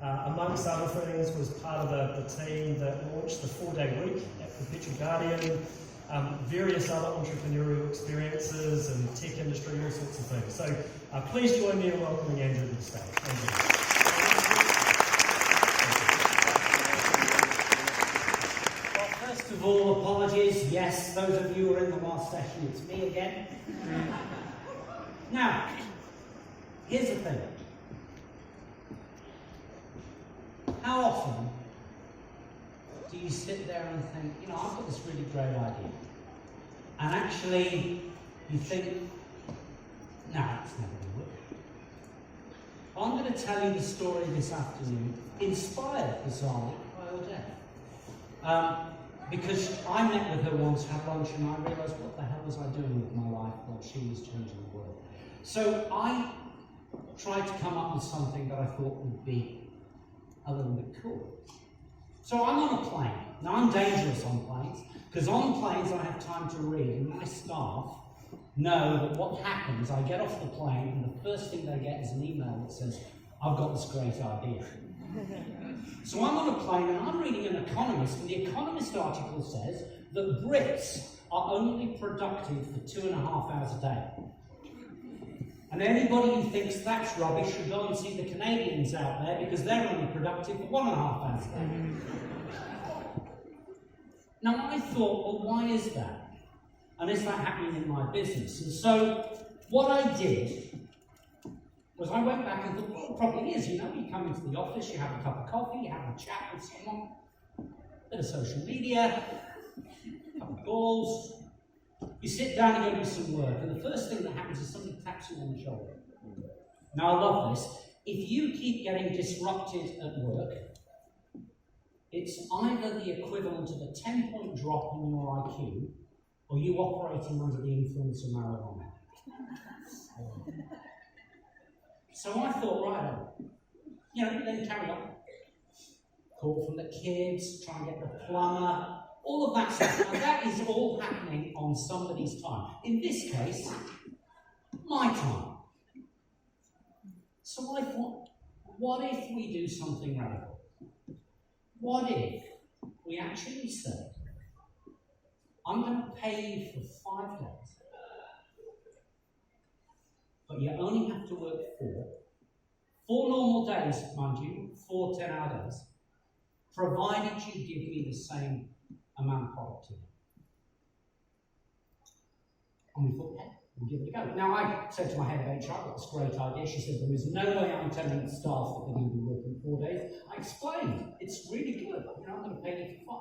Amongst other things, was part of the team that launched the 4-day week at Perpetual Guardian, various other entrepreneurial experiences and tech industry, all sorts of things. So please join me in welcoming Andrew to the stage. Thank you. Well, first of all, apologies. Yes, those of you who were in the last session, it's me again. Now, here's the thing. How often do you sit there and think, you know, I've got this really great idea, and actually you think, no, it's never going to work. I'm going to tell you the story this afternoon, inspired bizarrely by Odette. Because I met with her once, had lunch, and I realised, what the hell was I doing with my life while she was changing the world? So I tried to come up with something that I thought would be a little bit cool. So I'm on a plane. Now I'm dangerous on planes, because on planes I have time to read, and my staff know that what happens, I get off the plane, and the first thing they get is an email that says, I've got this great idea. So I'm on a plane and I'm reading an Economist, and the Economist article says that Brits are only productive for 2.5 hours a day. And anybody who thinks that's rubbish should go and see the Canadians out there, because they're only productive for 1.5 hours a day. Now I thought, well, why is that? And is that happening in my business? And so what I did was I went back and thought, well, it probably is. You know, you come into the office, you have a cup of coffee, you have a chat with someone, a bit of social media, a couple of calls. You sit down and go do some work, and the first thing that happens is somebody taps you on the shoulder. Now, I love this. If you keep getting disrupted at work, it's either the equivalent of a 10-point drop in your IQ, or you operating under the influence of marijuana. So I thought, right, you know, then carry on. Call from the kids, try and get the plumber, all of that stuff. Now that is all happening on somebody's time. In this case, my time. So I thought, what if we do something radical? What if we actually say, I'm going to pay you for 5 days, but you only have to work 4 normal days, mind you, 4 10-hour days, provided you give me the same amount of productivity. And we thought, yeah, we'll give it a go. Now, I said to my head of HR, I've got this great idea. She said, there is no way I'm telling the staff that they're going to be working 4 days. I explained, it's really good. You know, I'm going to pay you for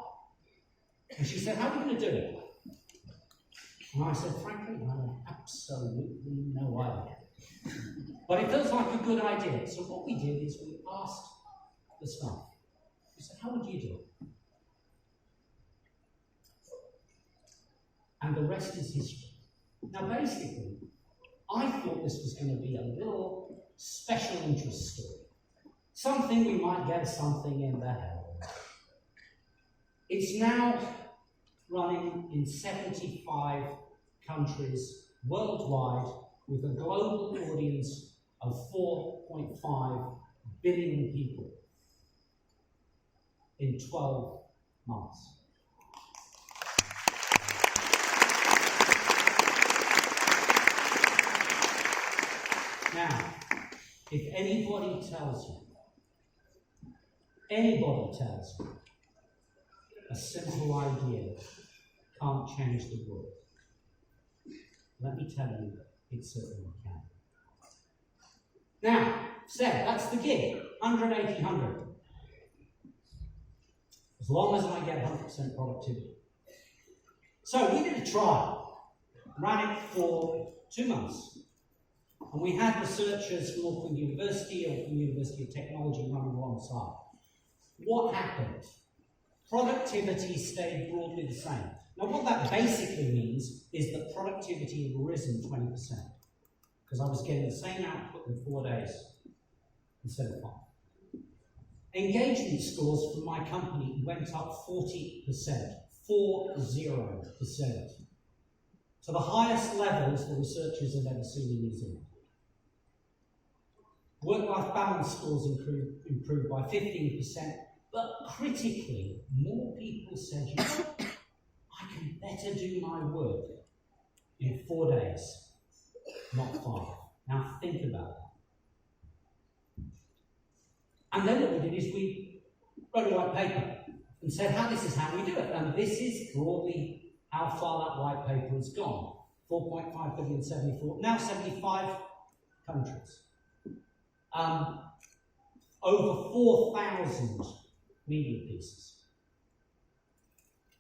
5. And she said, how are you going to do it? And I said, frankly, I have absolutely no idea. But it feels like a good idea. So what we did is we asked the staff. We said, how would you do it? And the rest is history. Now basically, I thought this was going to be a little special interest story. Something we might get something in the hell. It's now running in 75 countries worldwide, with a global audience of 4.5 billion people in 12 months. Now, if anybody tells you a simple idea can't change the world, let me tell you, it certainly can. Now, said, that's the gig, 180, 100. As long as I get 100% productivity. So we did a trial, ran it for 2 months. And we had researchers from Auckland University or from University of Technology running alongside. What happened? Productivity stayed broadly the same. Now what that basically means is that productivity had risen 20%, because I was getting the same output in 4 days instead of 5. Engagement scores from my company went up 40%, 40%, to the highest levels the researchers have ever seen in New Zealand. Work-life balance scores improved by 15%, but critically, more people said, you know, I can better do my work in 4 days, not 5. Now think about that. And then what we did is we wrote a white paper and said, this is how we do it. And this is broadly how far that white paper has gone. 4.5 billion, 74, now 75 countries. Over 4,000 media pieces.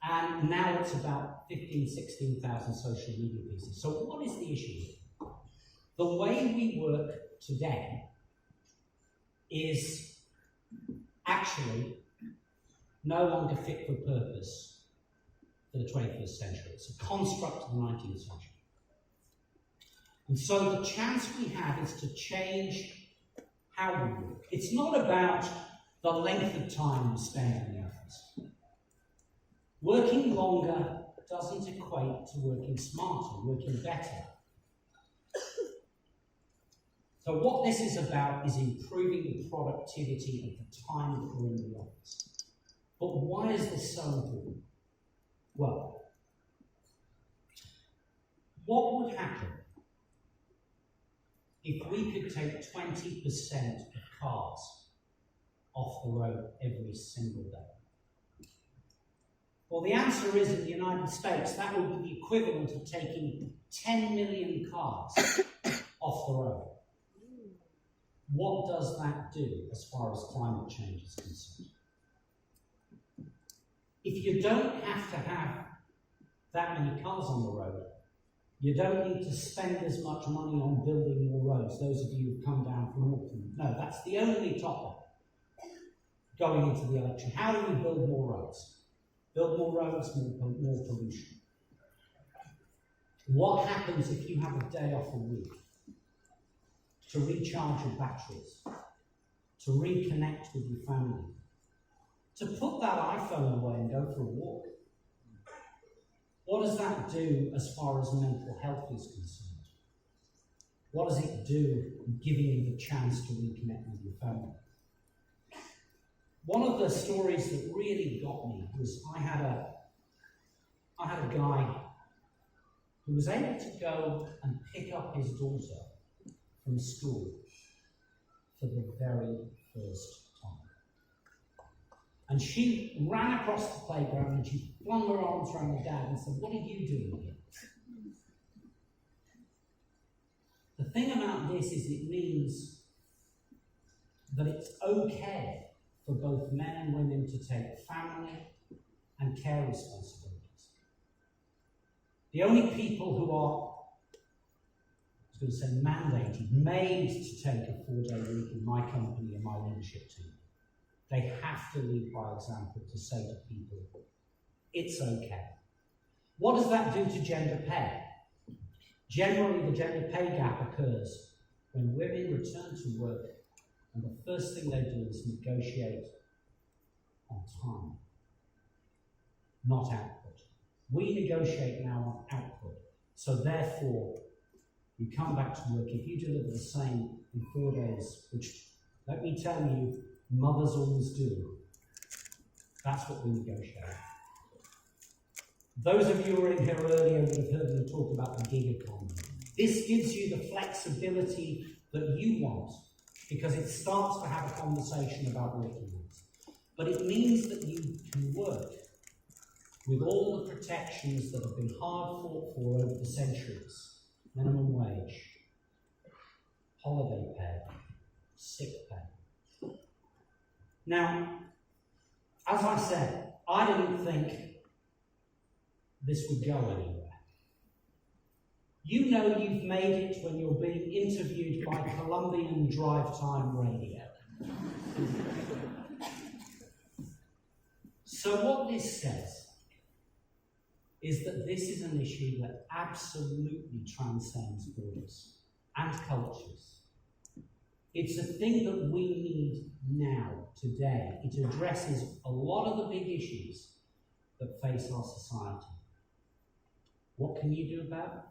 And now it's about 16,000 social media pieces. So what is the issue here? The way we work today is actually no longer fit for purpose for the 21st century. It's a construct of the 19th century. And so the chance we have is to change how we work. It's not about the length of time we spend in the office. Working longer doesn't equate to working smarter, working better. So what this is about is improving the productivity of the time that we're in the office. But why is this so important? Well, what would happen if we could take 20% of cars off the road every single day? Well, the answer is, in the United States, that would be the equivalent of taking 10 million cars off the road. What does that do as far as climate change is concerned? If you don't have to have that many cars on the road, you don't need to spend as much money on building more roads. Those of you who've come down from Auckland, no, that's the only topic going into the election. How do we build more roads? Build more roads, more pollution. What happens if you have a day off a week to recharge your batteries, to reconnect with your family, to put that iPhone away and go for a walk? What does that do as far as mental health is concerned? What does it do in giving you the chance to reconnect with your family? One of the stories that really got me was I had a guy who was able to go and pick up his daughter from school for the very first time. And she ran across the playground and she flung her arms around her dad and said, "What are you doing here?" The thing about this is it means that it's okay for both men and women to take family and care responsibilities. The only people who are, I was going to say mandated, made to take a 4-day week in my company and my leadership team, they have to lead by example to say to people, it's okay. What does that do to gender pay? Generally, the gender pay gap occurs when women return to work and the first thing they do is negotiate on time, not output. We negotiate now on output. So therefore, you come back to work. If you deliver the same in 4 days, which, let me tell you, mothers always do, that's what we negotiate. Those of you who were in here earlier would have heard me talk about the gig economy. This gives you the flexibility that you want, because it starts to have a conversation about working hours. But it means that you can work with all the protections that have been hard fought for over the centuries. Minimum wage, holiday pay, sick pay. Now, as I said, I didn't think this would go anywhere. You know you've made it when you're being interviewed by Colombian Drive Time Radio. So what this says is that this is an issue that absolutely transcends borders and cultures. It's a thing that we need now, today. It addresses a lot of the big issues that face our society. What can you do about it?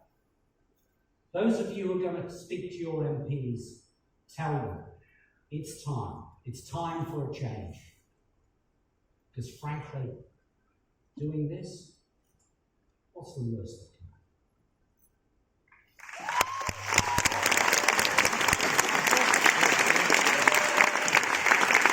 Those of you who are going to speak to your MPs, tell them it's time. It's time for a change. Because frankly, doing this, what's the worst that